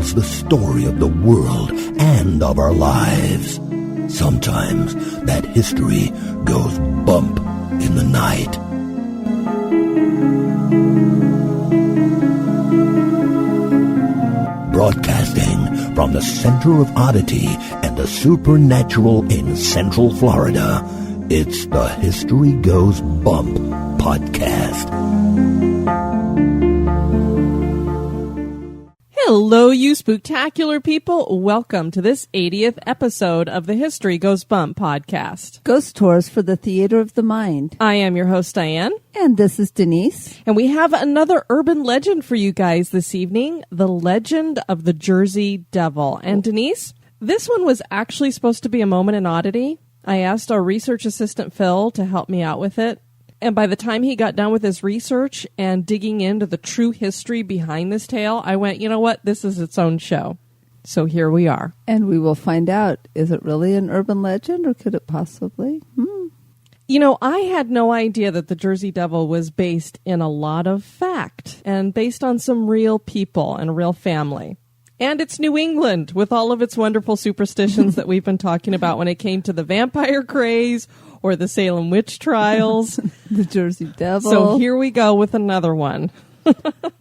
tells the story of the world and of our lives. Sometimes that history goes bump in the night. Broadcasting from the center of oddity and the supernatural in Central Florida, it's the History Goes Bump podcast. Hello, you spooktacular people. Welcome to this 80th episode of the History Goes Bump podcast. Ghost tours for the theater of the mind. I am your host, Diane. And this is Denise. And we have another urban legend for you guys this evening, the legend of the Jersey Devil. And Denise, this one was actually supposed to be a moment in oddity. I asked our research assistant, Phil, to help me out with it. And by the time he got done with his research and digging into the true history behind this tale, I went, you know what? This is its own show. So here we are. And we will find out, is it really an urban legend or could it possibly? You know, I had no idea that the Jersey Devil was based in a lot of fact and based on some real people and a real family. And it's New England with all of its wonderful superstitions that we've been talking about when it came to the vampire craze or the Salem witch trials. The Jersey Devil. So here we go with another one.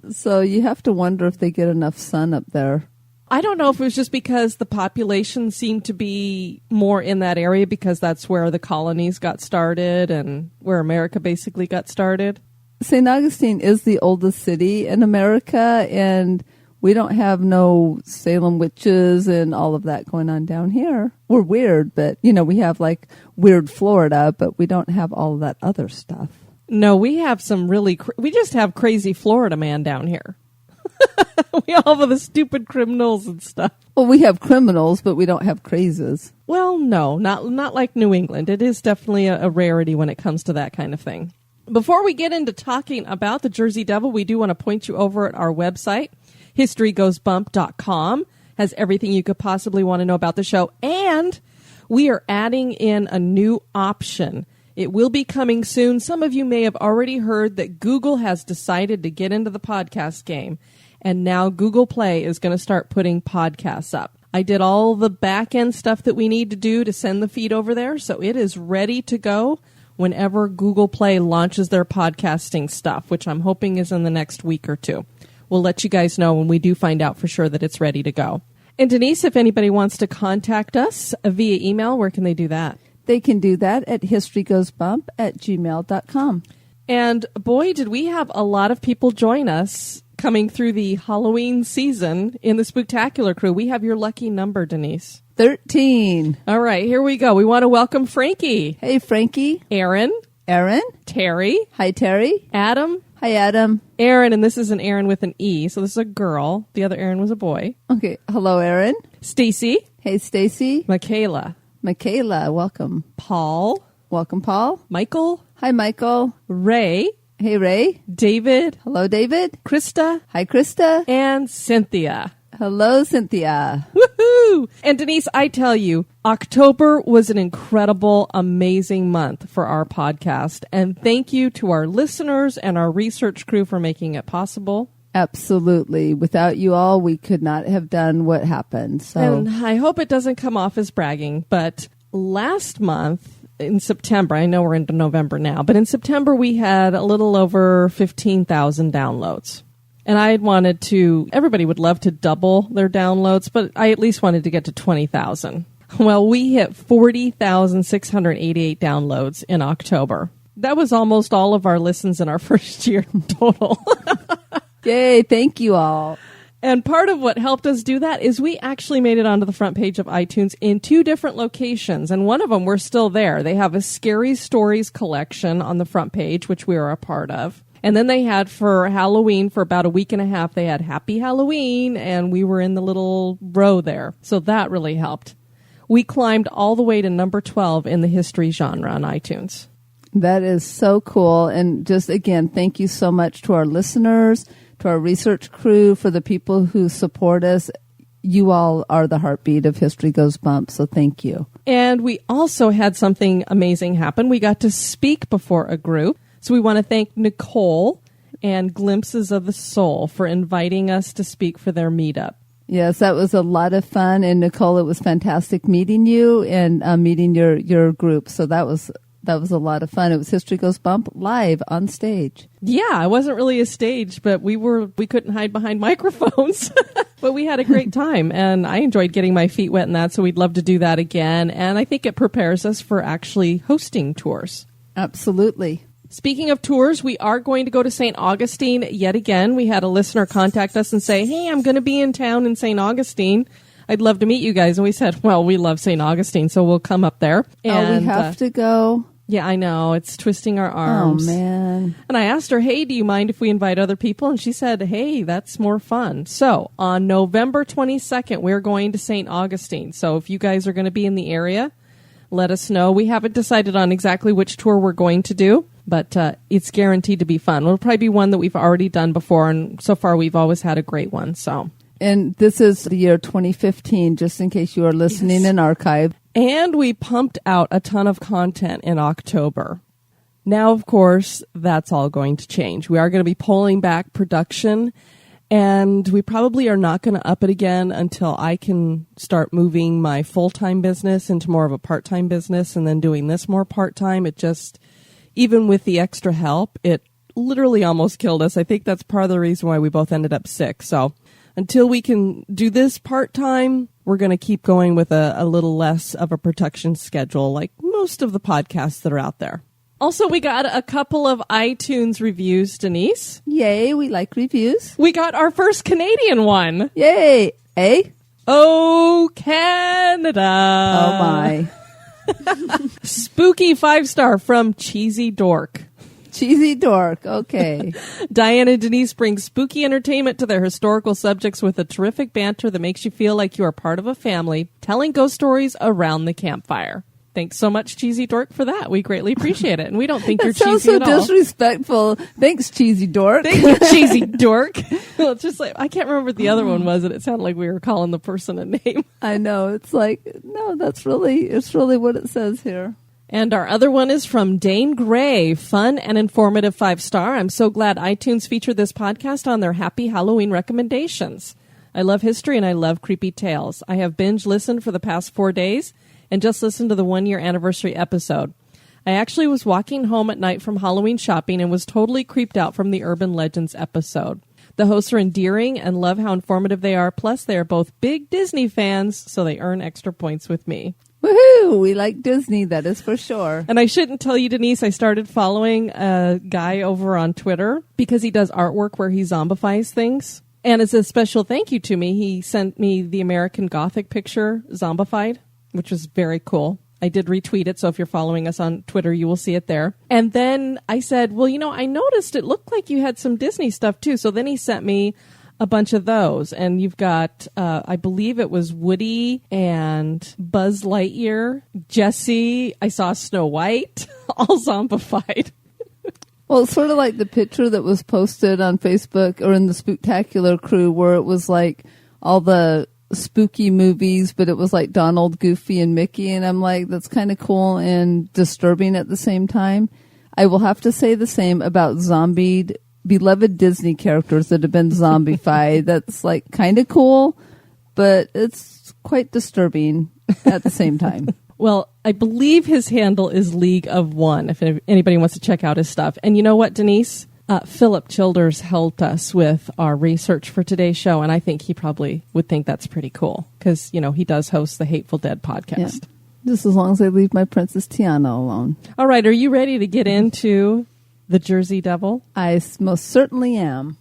So you have to wonder if they get enough sun up there. I don't know if it was just because the population seemed to be more in that area because that's where the colonies got started and where America basically got started. St. Augustine is the oldest city in America, and we don't have no Salem witches and all of that going on down here. We're weird, but, you know, we have like weird Florida, but we don't have all of that other stuff. No, we have some really, we just have crazy Florida man down here. We all have the stupid criminals and stuff. Well, we have criminals, but we don't have crazes. Well, no, not like New England. It is definitely a rarity when it comes to that kind of thing. Before we get into talking about the Jersey Devil, we do want to point you over at our website. HistoryGoesBump.com has everything you could possibly want to know about the show. And we are adding in a new option. It will be coming soon. Some of you may have already heard that Google has decided to get into the podcast game. And now Google Play is going to start putting podcasts up. I did all the back end stuff that we need to do to send the feed over there. So it is ready to go whenever Google Play launches their podcasting stuff, which I'm hoping is in the next week or two. We'll let you guys know when we do find out for sure that it's ready to go. And Denise, if anybody wants to contact us via email, where can they do that? They can do that at historygoesbump@gmail.com. And boy, did we have a lot of people join us coming through the Halloween season in the Spooktacular crew. We have your lucky number, Denise. 13. All right, here we go. We want to welcome Frankie. Hey, Frankie. Aaron. Terry. Hi, Terry. Adam. Hi, Adam. Aaron, and this is an Aaron with an E, so this is a girl. The other Aaron was a boy. Okay. Hello, Aaron. Stacy. Hey, Stacy. Michaela. Welcome. Paul. Welcome, Paul. Michael. Hi, Michael. Ray. Hey, Ray. David. Hello, David. Krista. Hi, Krista. And Cynthia. Hello, Cynthia. Woohoo! And Denise, I tell you, October was an incredible, amazing month for our podcast. And thank you to our listeners and our research crew for making it possible. Absolutely. Without you all, we could not have done what happened. So, and I hope it doesn't come off as bragging, but last month in September, I know we're into November now, but in September we had a little over 15,000 downloads. And I had wanted to, everybody would love to double their downloads, but I at least wanted to get to 20,000. Well, we hit 40,688 downloads in October. That was almost all of our listens in our first year total. Yay, thank you all. And part of what helped us do that is we actually made it onto the front page of iTunes in 2 different locations. And one of them, we're still there. They have a Scary Stories collection on the front page, which we are a part of. And then they had for Halloween, for about a week and a half, they had Happy Halloween, and we were in the little row there. So that really helped. We climbed all the way to number 12 in the history genre on iTunes. That is so cool. And just, again, thank you so much to our listeners, to our research crew, for the people who support us. You all are the heartbeat of History Goes Bump, so thank you. And we also had something amazing happen. We got to speak before a group. So we want to thank Nicole and Glimpses of the Soul for inviting us to speak for their meetup. Yes, that was a lot of fun. And Nicole, it was fantastic meeting you and meeting your group. So that was a lot of fun. It was History Goes Bump live on stage. Yeah, it wasn't really a stage, but we couldn't hide behind microphones. But we had a great time, and I enjoyed getting my feet wet in that, so we'd love to do that again. And I think it prepares us for actually hosting tours. Absolutely. Speaking of tours, we are going to go to St. Augustine yet again. We had a listener contact us and say, hey, I'm going to be in town in St. Augustine. I'd love to meet you guys. And we said, well, we love St. Augustine, so we'll come up there. And, we have to go. Yeah, I know. It's twisting our arms. Oh, man. And I asked her, hey, do you mind if we invite other people? And she said, hey, that's more fun. So on November 22nd, we're going to St. Augustine. So if you guys are going to be in the area, let us know. We haven't decided on exactly which tour we're going to do, but it's guaranteed to be fun. It'll probably be one that we've already done before, and so far we've always had a great one. So, and this is the year 2015, just in case you are listening in archive. And we pumped out a ton of content in October. Now, of course, that's all going to change. We are going to be pulling back production, and we probably are not going to up it again until I can start moving my full-time business into more of a part-time business and then doing this more part-time. It just, even with the extra help, it literally almost killed us. I think that's part of the reason why we both ended up sick. So until we can do this part-time, we're going to keep going with a little less of a production schedule like most of the podcasts that are out there. Also, we got a couple of iTunes reviews, Denise. Yay, we like reviews. We got our first Canadian one. Yay. Eh? Oh, Canada. Oh, my. Spooky 5-star from Cheesy Dork. Cheesy Dork. Okay. Diane and Denise bring spooky entertainment to their historical subjects with a terrific banter that makes you feel like you are part of a family, telling ghost stories around the campfire. Thanks so much, Cheesy Dork, for that. We greatly appreciate it. And we don't think you're cheesy at all. Sounds so disrespectful. Thanks, Cheesy Dork. Thank you, Cheesy Dork. Well, it's just like, I can't remember what the other one was, and it sounded like we were calling the person a name. I know. It's like, no, it's really what it says here. And our other one is from Dane Gray, fun and informative 5-star. I'm so glad iTunes featured this podcast on their Happy Halloween recommendations. I love history and I love creepy tales. I have binge listened for the past 4 days and just listened to the 1-year anniversary episode. I actually was walking home at night from Halloween shopping and was totally creeped out from the Urban Legends episode. The hosts are endearing and love how informative they are. Plus, they are both big Disney fans, so they earn extra points with me. Woohoo! We like Disney, that is for sure. And I shouldn't tell you, Denise, I started following a guy over on Twitter because he does artwork where he zombifies things. And as a special thank you to me, he sent me the American Gothic picture zombified, which was very cool. I did retweet it, so if you're following us on Twitter, you will see it there. And then I said, well, I noticed it looked like you had some Disney stuff too. So then he sent me a bunch of those, and you've got I believe it was Woody and Buzz Lightyear, Jessie, I saw Snow White, all zombified. Well, it's sort of like the picture that was posted on Facebook or in the Spooktacular crew where it was like all the spooky movies, but it was like Donald, Goofy, and Mickey, and I'm like, that's kind of cool and disturbing at the same time. I will have to say the same about zombied beloved Disney characters that have been zombified. That's like kind of cool, but it's quite disturbing at the same time. Well, I believe his handle is League of One, if anybody wants to check out his stuff. And you know what, Denise? Philip Childers helped us with our research for today's show, and I think he probably would think that's pretty cool because, he does host the Hateful Dead podcast. Yeah. Just as long as I leave my Princess Tiana alone. All right, are you ready to get into the Jersey Devil? I most certainly am.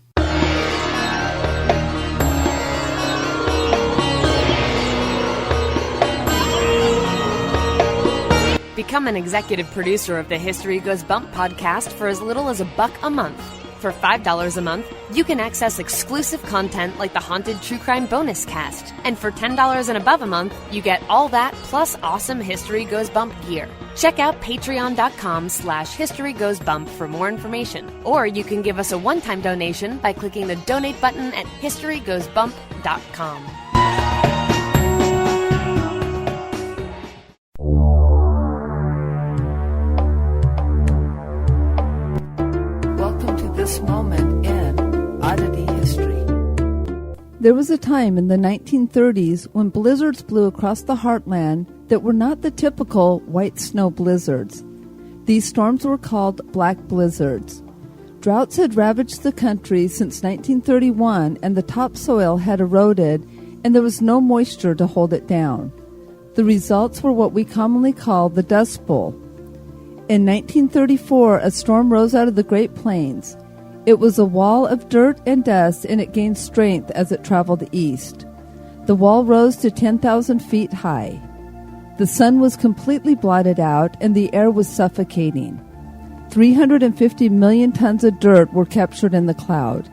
Become an executive producer of the History Goes Bump podcast for as little as $1 a month. For $5 a month, you can access exclusive content like the Haunted True Crime Bonus Cast. And for $10 and above a month, you get all that plus awesome History Goes Bump gear. Check out patreon.com/historygoesbump for more information. Or you can give us a one-time donation by clicking the donate button at historygoesbump.com. Welcome to this moment in Oddity history. There was a time in the 1930s when blizzards blew across the heartland that were not the typical white snow blizzards. These storms were called black blizzards. Droughts had ravaged the country since 1931, and the topsoil had eroded, and there was no moisture to hold it down. The results were what we commonly call the Dust Bowl. In 1934, a storm rose out of the Great Plains. It was a wall of dirt and dust, and it gained strength as it traveled east. The wall rose to 10,000 feet high. The sun was completely blotted out, and the air was suffocating. 350 million tons of dirt were captured in the cloud.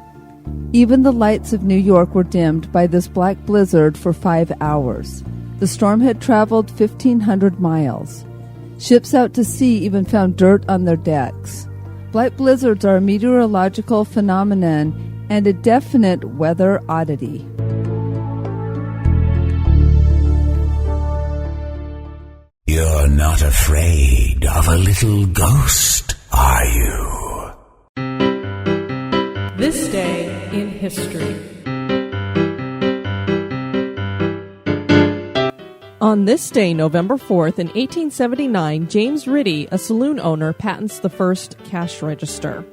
Even the lights of New York were dimmed by this black blizzard for 5 hours. The storm had traveled 1,500 miles. Ships out to sea even found dirt on their decks. Black blizzards are a meteorological phenomenon and a definite weather oddity. You're not afraid of a little ghost, are you? This day in history. On this day, November 4th, in 1879, James Ritty, a saloon owner, patents the first cash register.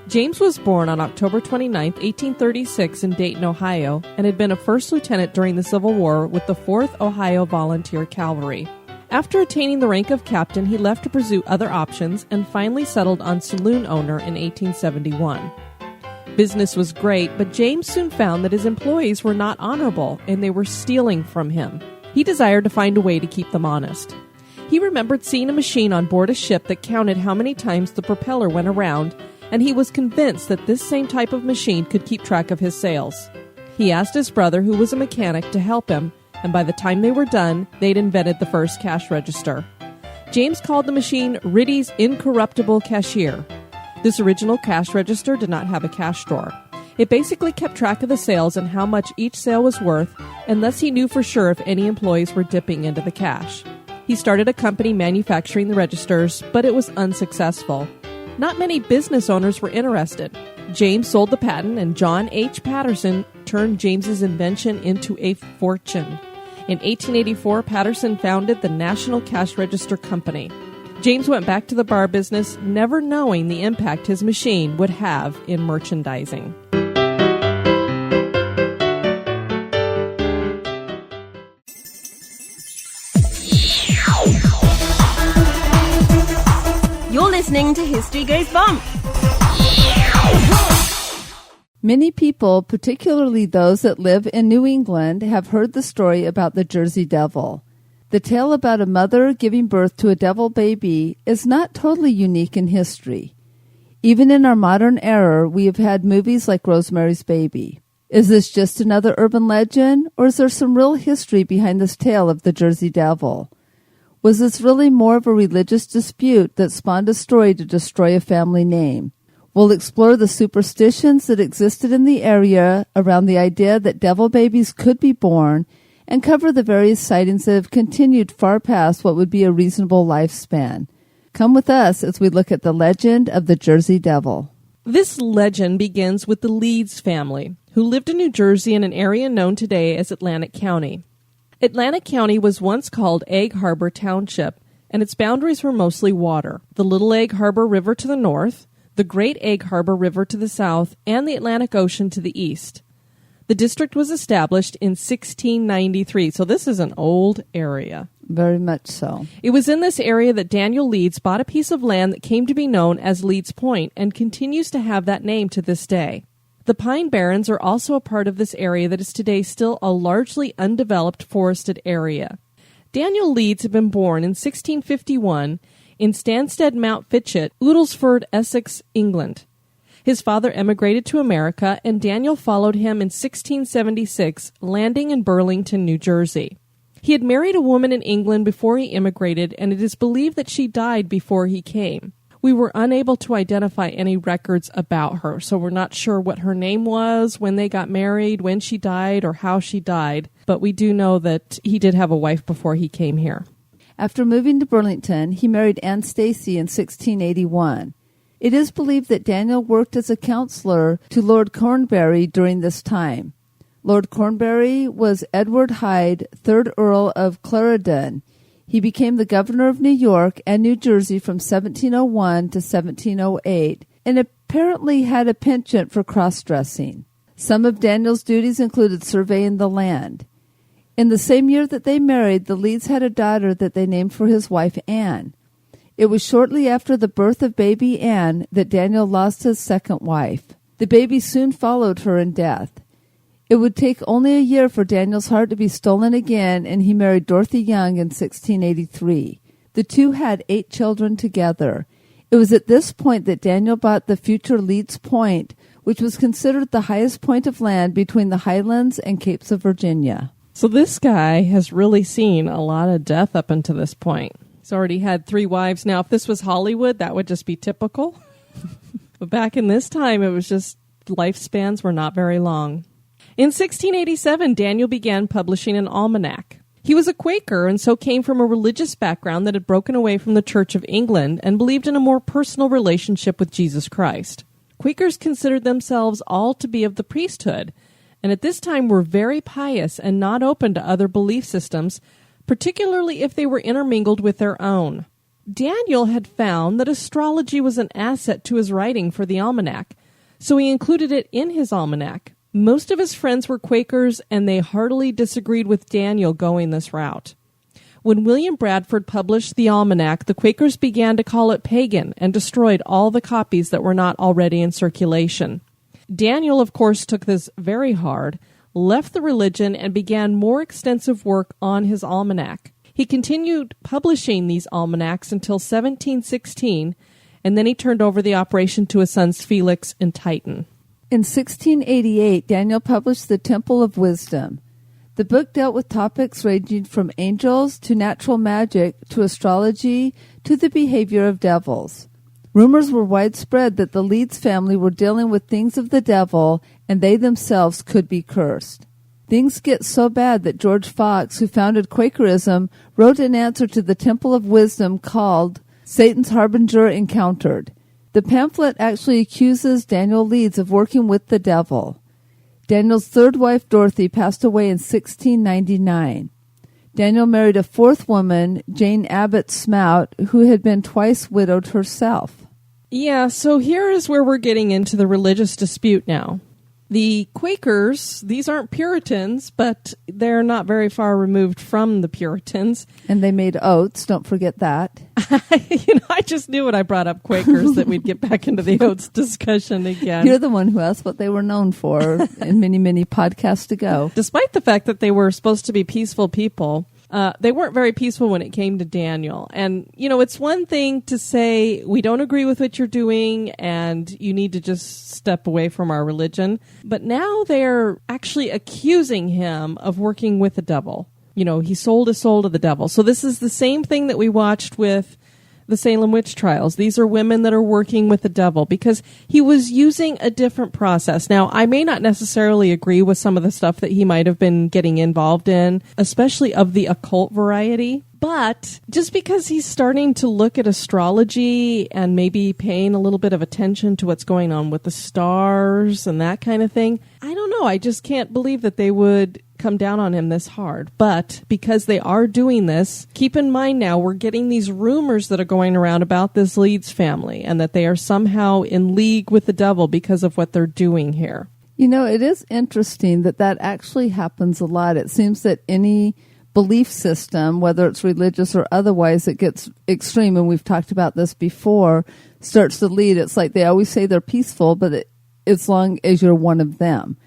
James was born on October 29, 1836, in Dayton, Ohio, and had been a first lieutenant during the Civil War with the 4th Ohio Volunteer Cavalry. After attaining the rank of captain, he left to pursue other options and finally settled on saloon owner in 1871. Business was great, but James soon found that his employees were not honorable and they were stealing from him. He desired to find a way to keep them honest. He remembered seeing a machine on board a ship that counted how many times the propeller went around, and he was convinced that this same type of machine could keep track of his sales. He asked his brother, who was a mechanic, to help him, and by the time they were done, they'd invented the first cash register. James called the machine Ritty's Incorruptible Cashier. This original cash register did not have a cash drawer. It basically kept track of the sales and how much each sale was worth, and thus he knew for sure if any employees were dipping into the cash. He started a company manufacturing the registers, but it was unsuccessful. Not many business owners were interested. James sold the patent, and John H. Patterson turned James's invention into a fortune. In 1884, Patterson founded the National Cash Register Company. James went back to the bar business, never knowing the impact his machine would have in merchandising. You're listening to History Goes Bump. Many people, particularly those that live in New England, have heard the story about the Jersey Devil. The tale about a mother giving birth to a devil baby is not totally unique in history. Even in our modern era, we have had movies like Rosemary's Baby. Is this just another urban legend, or is there some real history behind this tale of the Jersey Devil? Was this really more of a religious dispute that spawned a story to destroy a family name? We'll explore the superstitions that existed in the area around the idea that devil babies could be born, and cover the various sightings that have continued far past what would be a reasonable lifespan. Come with us as we look at the legend of the Jersey Devil. This legend begins with the Leeds family, who lived in New Jersey in an area known today as Atlantic County. Atlantic County was once called Egg Harbor Township, and its boundaries were mostly water. The Little Egg Harbor River to the north, the Great Egg Harbor River to the south, and the Atlantic Ocean to the east. The district was established in 1693, so this is an old area. Very much so. It was in this area that Daniel Leeds bought a piece of land that came to be known as Leeds Point and continues to have that name to this day. The Pine Barrens are also a part of this area that is today still a largely undeveloped forested area. Daniel Leeds had been born in 1651 in Stanstead Mount Fitchett, Oodlesford, Essex, England. His father emigrated to America, and Daniel followed him in 1676, landing in Burlington, New Jersey. He had married a woman in England before he immigrated, and it is believed that she died before he came. We were unable to identify any records about her, so we're not sure what her name was, when they got married, when she died, or how she died, but we do know that he did have a wife before he came here. After moving to Burlington, he married Anne Stacy in 1681. It is believed that Daniel worked as a counselor to Lord Cornbury during this time. Lord Cornbury was Edward Hyde, 3rd Earl of Clarendon. He became the governor of New York and New Jersey from 1701 to 1708, and apparently had a penchant for cross-dressing. Some of Daniel's duties included surveying the land. In the same year that they married, the Leeds had a daughter that they named for his wife Anne. It was shortly after the birth of baby Anne that Daniel lost his second wife. The baby soon followed her in death. It would take only a year for Daniel's heart to be stolen again, and he married Dorothy Young in 1683. The two had 8 children together. It was at this point that Daniel bought the future Leeds Point, which was considered the highest point of land between the Highlands and Capes of Virginia. So this guy has really seen a lot of death up until this point. He's already had 3 wives. Now, if this was Hollywood, that would just be typical. But back in this time, it was just lifespans were not very long. In 1687, Daniel began publishing an almanac. He was a Quaker and so came from a religious background that had broken away from the Church of England and believed in a more personal relationship with Jesus Christ. Quakers considered themselves all to be of the priesthood, and at this time were very pious and not open to other belief systems, particularly if they were intermingled with their own. Daniel had found that astrology was an asset to his writing for the almanac, so he included it in his almanac. Most of his friends were Quakers, and they heartily disagreed with Daniel going this route. When William Bradford published the almanac, the Quakers began to call it pagan and destroyed all the copies that were not already in circulation. Daniel, of course, took this very hard, left the religion, and began more extensive work on his almanac. He continued publishing these almanacs until 1716, and then he turned over the operation to his sons Felix and Titan. In 1688, Daniel published The Temple of Wisdom. The book dealt with topics ranging from angels to natural magic to astrology to the behavior of devils. Rumors were widespread that the Leeds family were dealing with things of the devil and they themselves could be cursed. Things get so bad that George Fox, who founded Quakerism, wrote an answer to the Temple of Wisdom called Satan's Harbinger Encountered. The pamphlet actually accuses Daniel Leeds of working with the devil. Daniel's 3rd wife, Dorothy, passed away in 1699. Daniel married a 4th woman, Jane Abbott Smout, who had been twice widowed herself. Yeah, so here is where we're getting into the religious dispute now. The Quakers, these aren't Puritans, but they're not very far removed from the Puritans. And they made oats, don't forget that. I just knew when I brought up Quakers that we'd get back into the oats discussion again. You're the one who asked what they were known for in many, many podcasts ago. Despite the fact that they were supposed to be peaceful people, they weren't very peaceful when it came to Daniel. And, it's one thing to say, we don't agree with what you're doing and you need to just step away from our religion. But now they're actually accusing him of working with the devil. He sold his soul to the devil. So this is the same thing that we watched with the Salem witch trials. These are women that are working with the devil because he was using a different process. Now, I may not necessarily agree with some of the stuff that he might have been getting involved in, especially of the occult variety. But just because he's starting to look at astrology and maybe paying a little bit of attention to what's going on with the stars and that kind of thing, I don't know. I just can't believe that they would come down on him this hard. But because they are doing this, keep in mind now we're getting these rumors that are going around about this Leeds family and that they are somehow in league with the devil because of what they're doing here. It is interesting that actually happens a lot. It seems that any belief system, whether it's religious or otherwise, it gets extreme, and we've talked about this before, starts to lead. It's like they always say they're peaceful, but as long as you're one of them.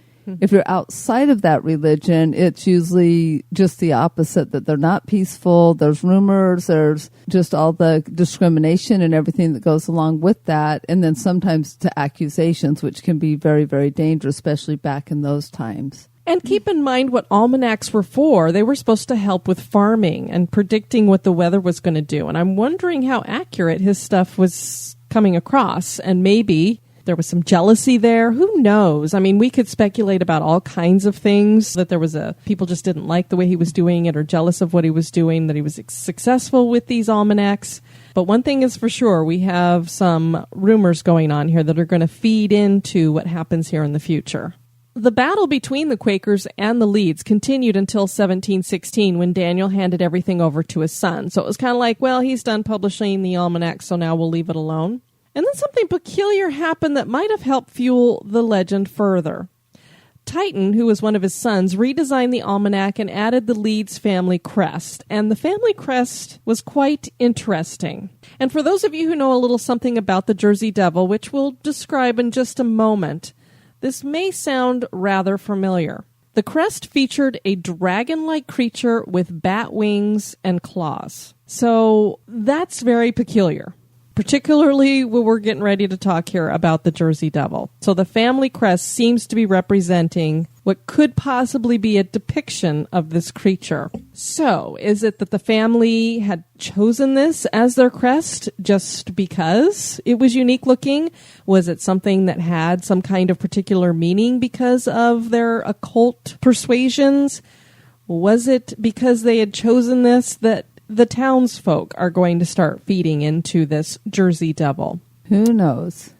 If you're outside of that religion, it's usually just the opposite, that they're not peaceful. There's rumors, there's just all the discrimination and everything that goes along with that, and then sometimes to accusations, which can be very, very dangerous, especially back in those times. And keep in mind what almanacs were for. They were supposed to help with farming and predicting what the weather was going to do. And I'm wondering how accurate his stuff was coming across. And maybe there was some jealousy there. Who knows? I mean, we could speculate about all kinds of things, that there was people just didn't like the way he was doing it or jealous of what he was doing, that he was successful with these almanacs. But one thing is for sure, we have some rumors going on here that are going to feed into what happens here in the future. The battle between the Quakers and the Leeds continued until 1716 when Daniel handed everything over to his son. So it was kind of like, well, he's done publishing the almanac, so now we'll leave it alone. And then something peculiar happened that might have helped fuel the legend further. Titan, who was one of his sons, redesigned the almanac and added the Leeds family crest. And the family crest was quite interesting. And for those of you who know a little something about the Jersey Devil, which we'll describe in just a moment, this may sound rather familiar. The crest featured a dragon-like creature with bat wings and claws. So that's very peculiar, particularly when we're getting ready to talk here about the Jersey Devil. So the family crest seems to be representing what could possibly be a depiction of this creature. So is it that the family had chosen this as their crest just because it was unique looking? Was it something that had some kind of particular meaning because of their occult persuasions? Was it because they had chosen this that the townsfolk are going to start feeding into this Jersey Devil? Who knows?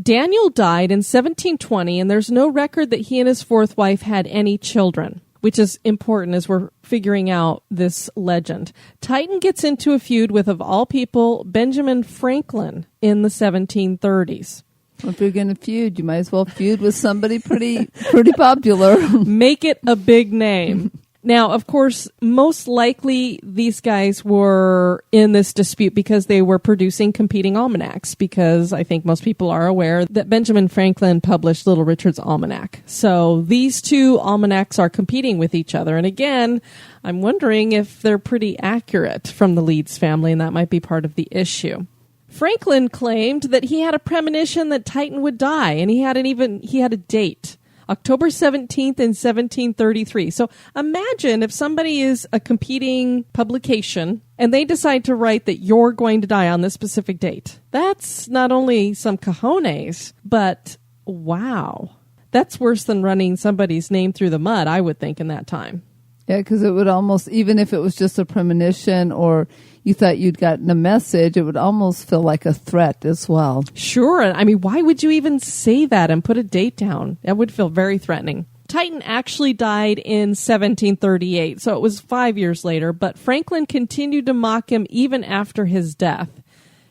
Daniel died in 1720, and there's no record that he and his fourth wife had any children, which is important as we're figuring out this legend. Titan gets into a feud with, of all people, Benjamin Franklin in the 1730s. If you're going to feud, you might as well feud with somebody pretty popular. Make it a big name. Now, of course, most likely these guys were in this dispute because they were producing competing almanacs, because I think most people are aware that Benjamin Franklin published Little Richard's Almanac. So these two almanacs are competing with each other. And again, I'm wondering if they're pretty accurate from the Leeds family, and that might be part of the issue. Franklin claimed that he had a premonition that Titan would die, and he had a date. October 17th in 1733. So imagine if somebody is a competing publication and they decide to write that you're going to die on this specific date. That's not only some cojones, but wow. That's worse than running somebody's name through the mud, I would think, in that time. Yeah, because it would almost, even if it was just a premonition or you thought you'd gotten a message, it would almost feel like a threat as well. Sure. I mean, why would you even say that and put a date down? That would feel very threatening. Titan actually died in 1738, so it was 5 years later, but Franklin continued to mock him even after his death.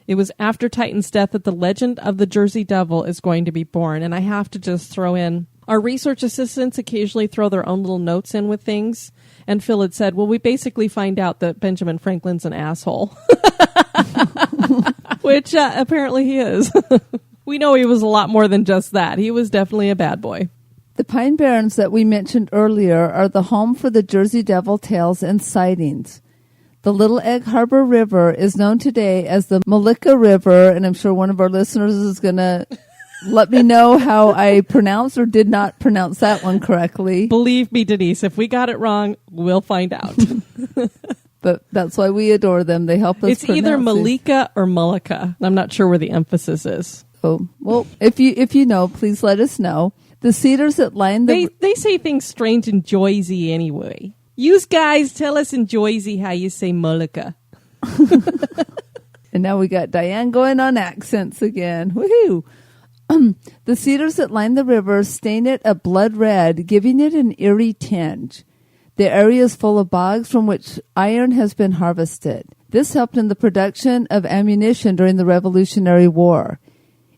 It was after Titan's death that the legend of the Jersey Devil is going to be born. And I have to just throw in, our research assistants occasionally throw their own little notes in with things. And Phil had said, well, we basically find out that Benjamin Franklin's an asshole. Which apparently he is. We know he was a lot more than just that. He was definitely a bad boy. The Pine Barrens that we mentioned earlier are the home for the Jersey Devil tales and sightings. The Little Egg Harbor River is known today as the Malika River, and I'm sure one of our listeners is going to let me know how I pronounced or did not pronounce that one correctly. Believe me, Denise, if we got it wrong, we'll find out. But that's why we adore them. They help us It's either Malika or Mullica. I'm not sure where the emphasis is. Oh, well, if you know, please let us know. The cedars that line the... They say things strange in Jersey anyway. You guys tell us in Jersey how you say Mullica. And now we got Diane going on accents again. Woohoo! The cedars that line the river stain it a blood red, giving it an eerie tinge. The area is full of bogs from which iron has been harvested. This helped in the production of ammunition during the Revolutionary War.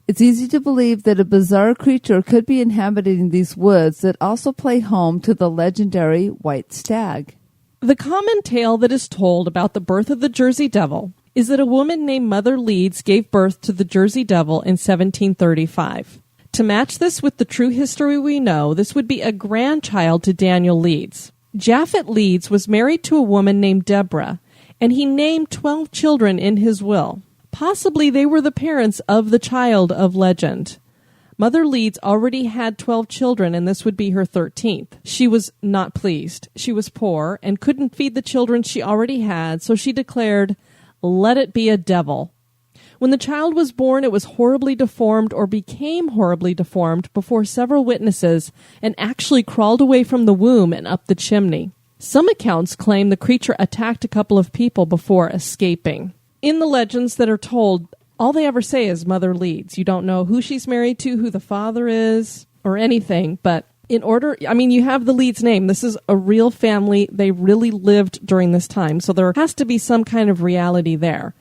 It's easy to believe that a bizarre creature could be inhabiting these woods that also play home to the legendary white stag. The common tale that is told about the birth of the Jersey Devil is that a woman named Mother Leeds gave birth to the Jersey Devil in 1735. To match this with the true history we know, this would be a grandchild to Daniel Leeds. Japhet Leeds was married to a woman named Deborah, and he named 12 children in his will. Possibly they were the parents of the child of legend. Mother Leeds already had 12 children, and this would be her 13th. She was not pleased. She was poor and couldn't feed the children she already had, so she declared, "Let it be a devil." When the child was born, it was horribly deformed or became horribly deformed before several witnesses and actually crawled away from the womb and up the chimney. Some accounts claim the creature attacked a couple of people before escaping. In the legends that are told, all they ever say is Mother Leeds. You don't know who she's married to, who the father is, or anything, but you have the Leeds name. This is a real family. They really lived during this time. So there has to be some kind of reality there.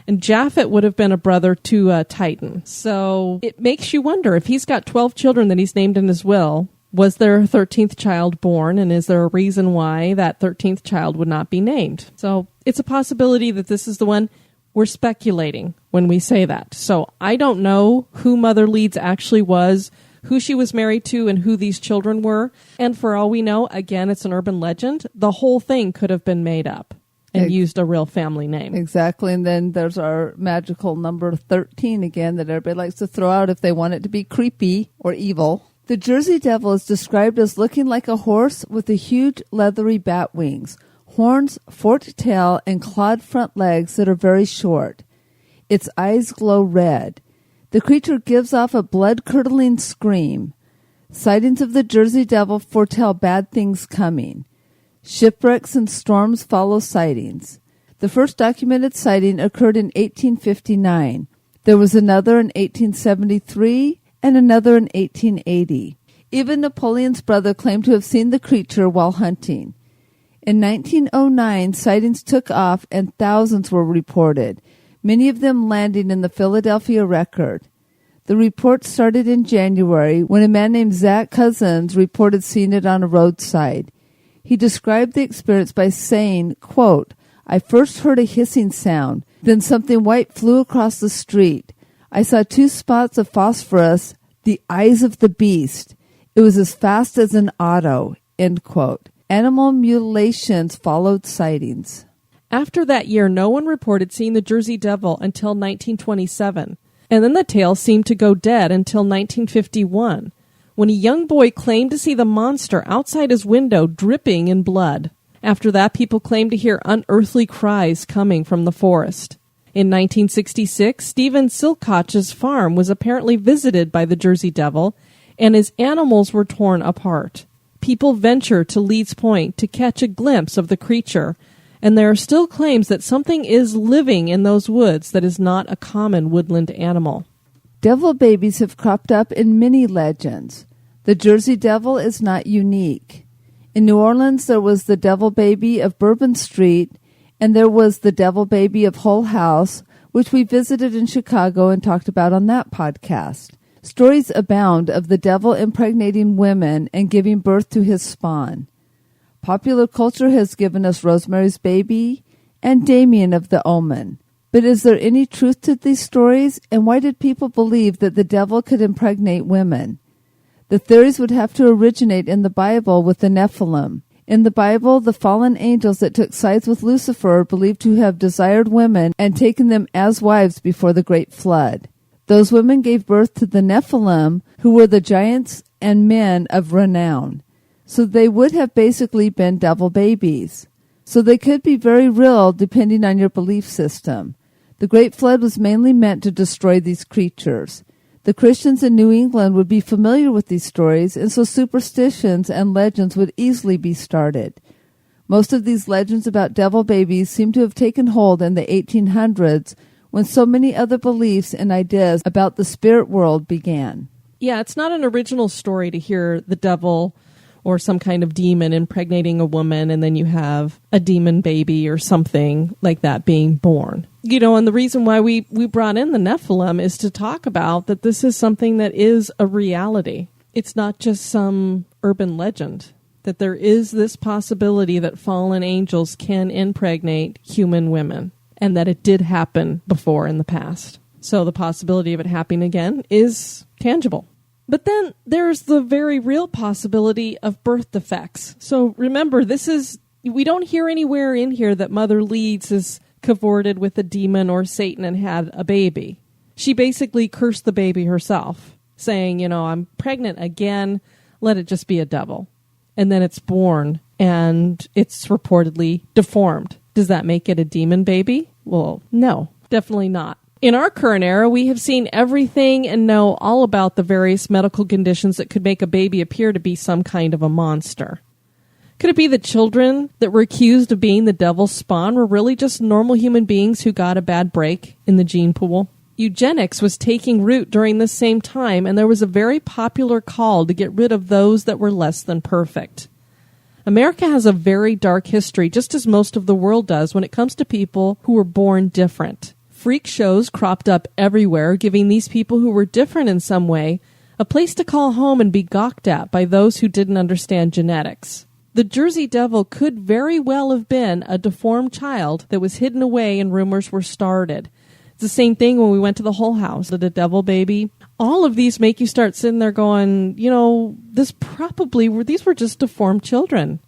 And Japhet would have been a brother to Titan. So it makes you wonder, if he's got 12 children that he's named in his will, was there a 13th child born? And is there a reason why that 13th child would not be named? So it's a possibility that this is the one. We're speculating when we say that. So I don't know who Mother Leeds actually was, who she was married to, and who these children were. And for all we know, again, it's an urban legend. The whole thing could have been made up and used a real family name. Exactly. And then there's our magical number 13 again that everybody likes to throw out if they want it to be creepy or evil. The Jersey Devil is described as looking like a horse with the huge leathery bat wings, horns, forked tail, and clawed front legs that are very short. Its eyes glow red. The creature gives off a blood-curdling scream. Sightings of the Jersey Devil foretell bad things coming. Shipwrecks and storms follow sightings. The first documented sighting occurred in 1859. There was another in 1873 and another in 1880. Even Napoleon's brother claimed to have seen the creature while hunting. In 1909, sightings took off and thousands were reported, many of them landing in the Philadelphia Record. The report started in January when a man named Zach Cousins reported seeing it on a roadside. He described the experience by saying, quote, "I first heard a hissing sound, then something white flew across the street. I saw 2 spots of phosphorus, the eyes of the beast. It was as fast as an auto," end quote. Animal mutilations followed sightings. After that year, no one reported seeing the Jersey Devil until 1927. And then the tale seemed to go dead until 1951. When a young boy claimed to see the monster outside his window dripping in blood. After that, people claimed to hear unearthly cries coming from the forest. In 1966, Stephen Silkoch's farm was apparently visited by the Jersey Devil, and his animals were torn apart. People venture to Leeds Point to catch a glimpse of the creature, and there are still claims that something is living in those woods that is not a common woodland animal. Devil babies have cropped up in many legends. The Jersey Devil is not unique. In New Orleans, there was the Devil Baby of Bourbon Street, and there was the Devil Baby of Hull House, which we visited in Chicago and talked about on that podcast. Stories abound of the devil impregnating women and giving birth to his spawn. Popular culture has given us Rosemary's Baby and Damien of the Omen. But is there any truth to these stories, and why did people believe that the devil could impregnate women? The theories would have to originate in the Bible with the Nephilim. In the Bible, the fallen angels that took sides with Lucifer are believed to have desired women and taken them as wives before the great flood. Those women gave birth to the Nephilim, who were the giants and men of renown. So they would have basically been devil babies. So they could be very real depending on your belief system. The Great Flood was mainly meant to destroy these creatures. The Christians in New England would be familiar with these stories, and so superstitions and legends would easily be started. Most of these legends about devil babies seem to have taken hold in the 1800s, when so many other beliefs and ideas about the spirit world began. Yeah, it's not an original story to hear the devil or some kind of demon impregnating a woman, and then you have a demon baby or something like that being born. You know, and the reason why we brought in the Nephilim is to talk about that this is something that is a reality. It's not just some urban legend, that there is this possibility that fallen angels can impregnate human women, and that it did happen before in the past. So the possibility of it happening again is tangible. But then there's the very real possibility of birth defects. So remember, we don't hear anywhere in here that Mother Leeds is cavorted with a demon or Satan and had a baby. She basically cursed the baby herself, saying, I'm pregnant again, let it just be a devil. And then it's born, and it's reportedly deformed. Does that make it a demon baby? Well, no, definitely not. In our current era, we have seen everything and know all about the various medical conditions that could make a baby appear to be some kind of a monster. Could it be that children that were accused of being the devil's spawn were really just normal human beings who got a bad break in the gene pool? Eugenics was taking root during this same time, and there was a very popular call to get rid of those that were less than perfect. America has a very dark history, just as most of the world does, when it comes to people who were born different. Freak shows cropped up everywhere, giving these people who were different in some way a place to call home and be gawked at by those who didn't understand genetics. The Jersey Devil could very well have been a deformed child that was hidden away and rumors were started. It's the same thing when we went to the Hull House, the devil baby. All of these make you start sitting there going, these were just deformed children.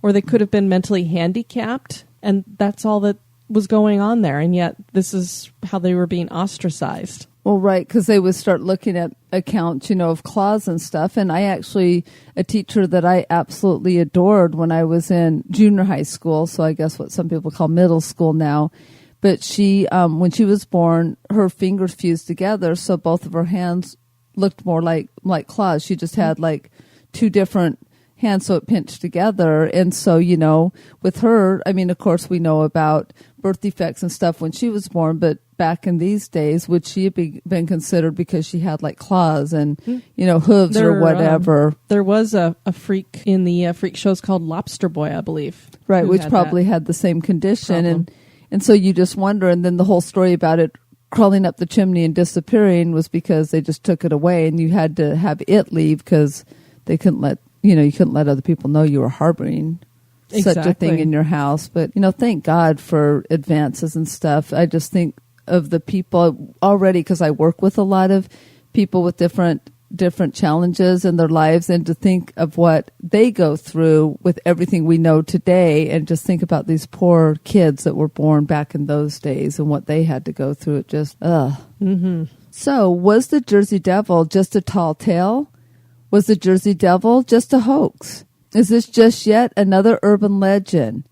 Or they could have been mentally handicapped, and that's all that was going on there. And yet this is how they were being ostracized. Well, right, because they would start looking at accounts, of claws and stuff. And a teacher that I absolutely adored when I was in junior high school, so I guess what some people call middle school now. But she, when she was born, her fingers fused together, so both of her hands looked more like claws. She just had like two different hands, so it pinched together. And so, with her, of course, we know about birth defects and stuff when she was born, but back in these days, would she have been considered because she had like claws and, hooves or whatever? There was a freak in the freak shows called Lobster Boy, I believe. Right, which probably had the same condition. And so you just wonder, and then the whole story about it crawling up the chimney and disappearing was because they just took it away, and you had to have it leave because they couldn't let, you couldn't let other people know you were harboring such a thing in your house. But, thank God for advances and stuff. I just think of the people already, because I work with a lot of people with different challenges in their lives, and to think of what they go through with everything we know today, and just think about these poor kids that were born back in those days and what they had to go through. It just, Mm-hmm. So, was the Jersey Devil just a tall tale? Was the Jersey Devil just a hoax? Is this just yet another urban legend?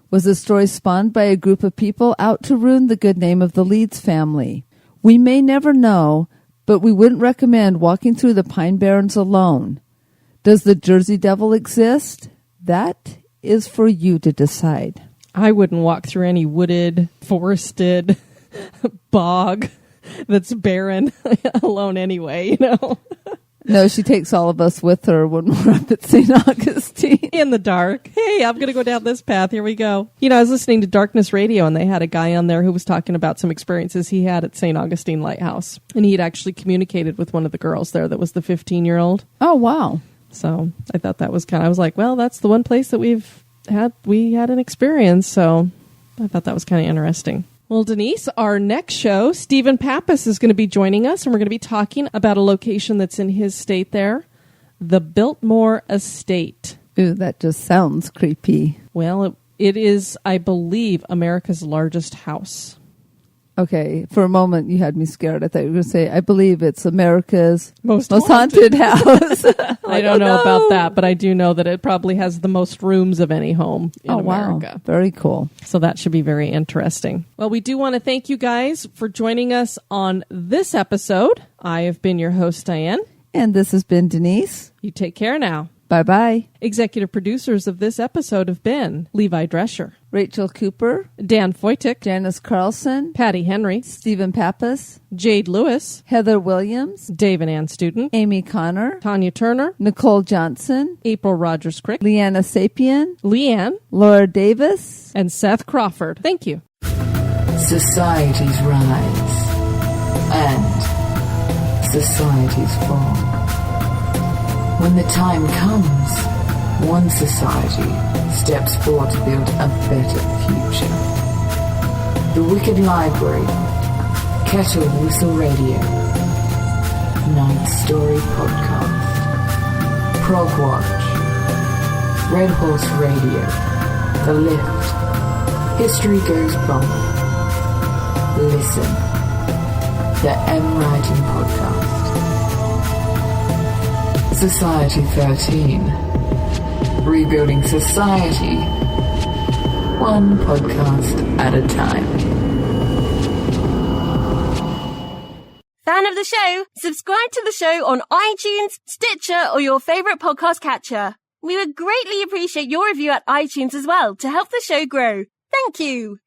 Was the story spawned by a group of people out to ruin the good name of the Leeds family? We may never know, but we wouldn't recommend walking through the Pine Barrens alone. Does the Jersey Devil exist? That is for you to decide. I wouldn't walk through any wooded, forested bog that's barren alone anyway, No, she takes all of us with her when we're up at St. Augustine. In the dark. Hey, I'm going to go down this path. Here we go. I was listening to Darkness Radio, and they had a guy on there who was talking about some experiences he had at St. Augustine Lighthouse. And he had actually communicated with one of the girls there that was the 15-year-old. Oh, wow. So I thought that was I was like, well, that's the one place that we had an experience. So I thought that was kind of interesting. Well, Denise, our next show, Stephen Pappas is going to be joining us, and we're going to be talking about a location that's in his state there, the Biltmore Estate. Ooh, that just sounds creepy. Well, it is, I believe, America's largest house. Okay, for a moment you had me scared. I thought you were going to say, I believe it's America's most haunted house. I don't know about that, but I do know that it probably has the most rooms of any home in America. Wow. Very cool. So that should be very interesting. Well, we do want to thank you guys for joining us on this episode. I have been your host, Diane. And this has been Denise. You take care now. Bye-bye. Executive producers of this episode have been Levi Drescher, Rachel Cooper, Dan Foytik, Janice Carlson, Patty Henry, Stephen Pappas, Jade Lewis, Heather Williams, Dave and Ann Student, Amy Connor, Tanya Turner, Nicole Johnson, April Rogers-Crick, Leanna Sapien, Leanne, Laura Davis, and Seth Crawford. Thank you. Societies rise and societies fall. When the time comes, one society steps forward to build a better future. The Wicked Library, Kettle Whistle Radio, Night Story Podcast, Prog Watch, Red Horse Radio, The Lift, History Goes Bump, Listen, the M Writing Podcast, Society 13. Rebuilding society, one podcast at a time. Fan of the show? Subscribe to the show on iTunes, Stitcher, or your favorite podcast catcher. We would greatly appreciate your review at iTunes as well to help the show grow. Thank you.